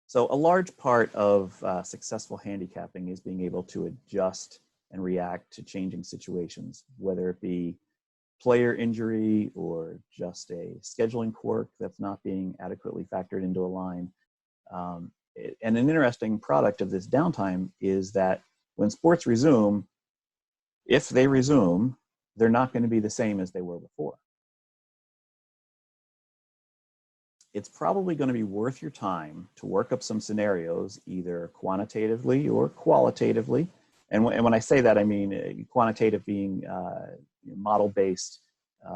So a large part of successful handicapping is being able to adjust and react to changing situations, whether it be player injury or just a scheduling quirk that's not being adequately factored into a line. And an interesting product of this downtime is that when sports resume, if they resume, they're not going to be the same as they were before. It's probably going to be worth your time to work up some scenarios, either quantitatively or qualitatively. And when I say that, I mean quantitative being model-based,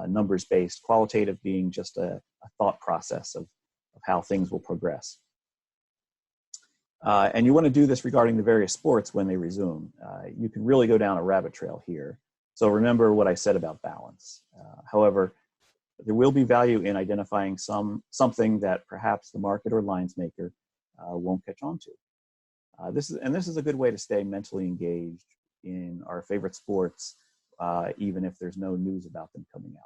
numbers-based, qualitative being just a thought process of how things will progress. And you want to do this regarding the various sports when they resume. You can really go down a rabbit trail here. So remember what I said about balance. However, there will be value in identifying something that perhaps the market or lines maker won't catch on to. This is a good way to stay mentally engaged in our favorite sports, even if there's no news about them coming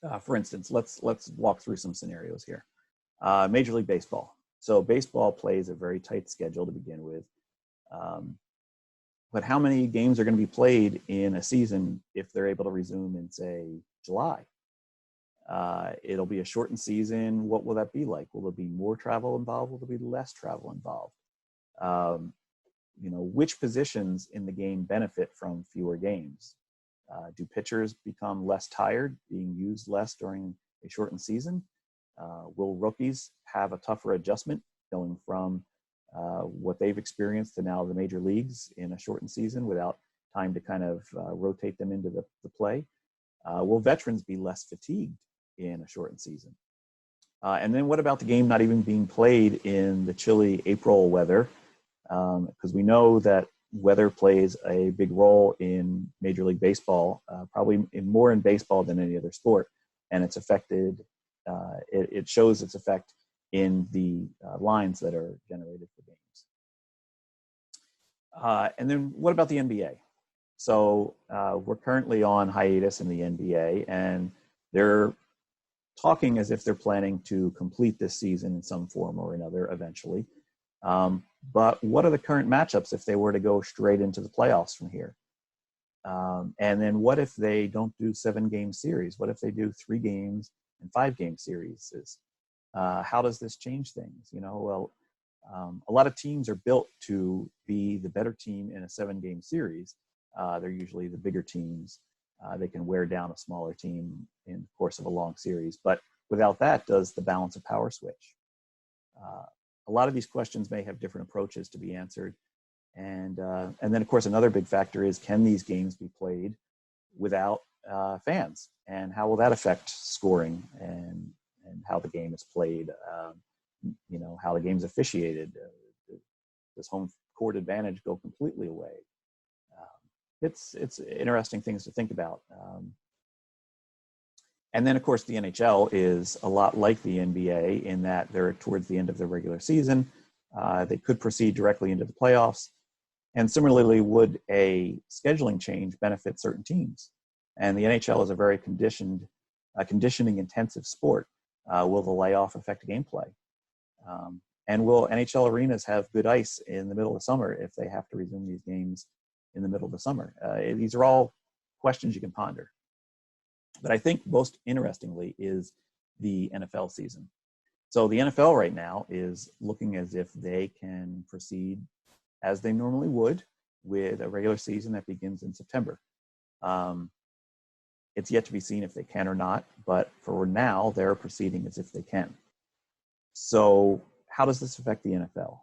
out. For instance, let's walk through some scenarios here. Major League Baseball. So baseball plays a very tight schedule to begin with. But how many games are going to be played in a season if they're able to resume in, say, July? It'll be a shortened season. What will that be like? Will there be more travel involved? Will there be less travel involved? Which positions in the game benefit from fewer games? Do pitchers become less tired, being used less during a shortened season? Will rookies have a tougher adjustment going from what they've experienced to now the major leagues in a shortened season without time to kind of rotate them into the play? Will veterans be less fatigued in a shortened season? And then what about the game not even being played in the chilly April weather? Because we know that weather plays a big role in Major League Baseball, probably more in baseball than any other sport. And it's affected, it shows its effect in the lines that are generated for games. And then what about the NBA? So we're currently on hiatus in the NBA, and they're talking as if they're planning to complete this season in some form or another eventually. But what are the current matchups if they were to go straight into the playoffs from here? And then what if they don't do 7-game series? What if they do 3 games and 5-game series? How does this change things? A lot of teams are built to be the better team in a 7-game series. They're usually the bigger teams. They can wear down a smaller team in the course of a long series. But without that, does the balance of power switch? A lot of these questions may have different approaches to be answered. And then, of course, another big factor is, can these games be played without fans? And how will that affect scoring and how the game is played? How the game's officiated? Does home court advantage go completely away? It's interesting things to think about. And then, of course, the NHL is a lot like the NBA in that they're towards the end of their regular season. They could proceed directly into the playoffs. And similarly, would a scheduling change benefit certain teams? And the NHL is a very conditioning-intensive sport. Will the layoff affect gameplay? And will NHL arenas have good ice in the middle of summer if they have to resume these games in the middle of the summer? These are all questions you can ponder. But I think most interestingly is the NFL season. So the NFL right now is looking as if they can proceed as they normally would with a regular season that begins in September. It's yet to be seen if they can or not, but for now, they're proceeding as if they can. So how does this affect the NFL?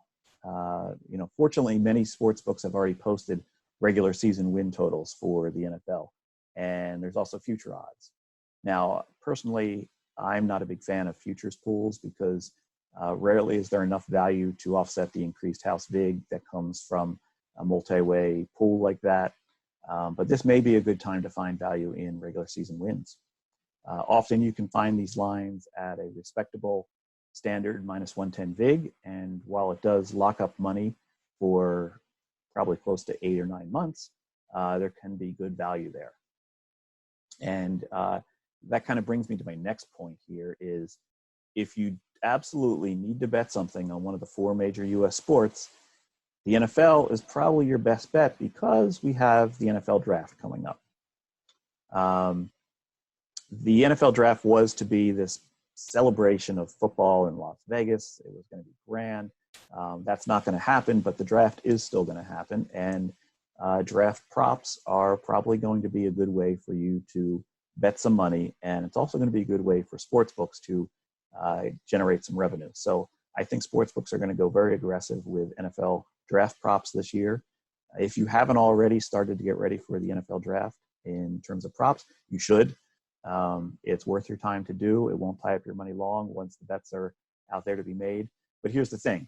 Fortunately, many sports books have already posted regular season win totals for the NFL. And there's also future odds. Now, personally, I'm not a big fan of futures pools because rarely is there enough value to offset the increased house vig that comes from a multi-way pool like that. But this may be a good time to find value in regular season wins. Often you can find these lines at a respectable standard -110 vig. And while it does lock up money for probably close to 8 or 9 months, there can be good value there. And that kind of brings me to my next point here is, if you absolutely need to bet something on one of the 4 major US sports, the NFL is probably your best bet because we have the NFL draft coming up. The NFL draft was to be this celebration of football in Las Vegas. It was going to be grand. That's not going to happen, but the draft is still going to happen. And draft props are probably going to be a good way for you to bet some money. And it's also going to be a good way for sports books to generate some revenue. So I think sports books are going to go very aggressive with NFL draft props this year. If you haven't already started to get ready for the NFL draft in terms of props, you should. It's worth your time to do. It won't tie up your money long once the bets are out there to be made. But here's the thing.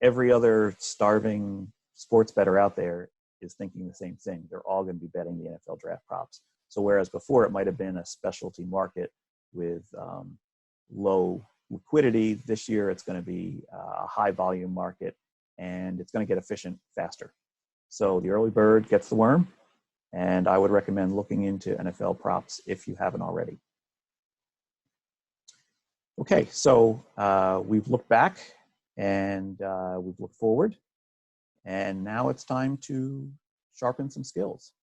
Every other starving sports bettor out there is thinking the same thing. They're all going to be betting the NFL draft props. So whereas before it might have been a specialty market with low liquidity, this year it's going to be a high volume market, and it's going to get efficient faster. So the early bird gets the worm, and I would recommend looking into NFL props if you haven't already. Okay, so we've looked back and we've looked forward, and now it's time to sharpen some skills.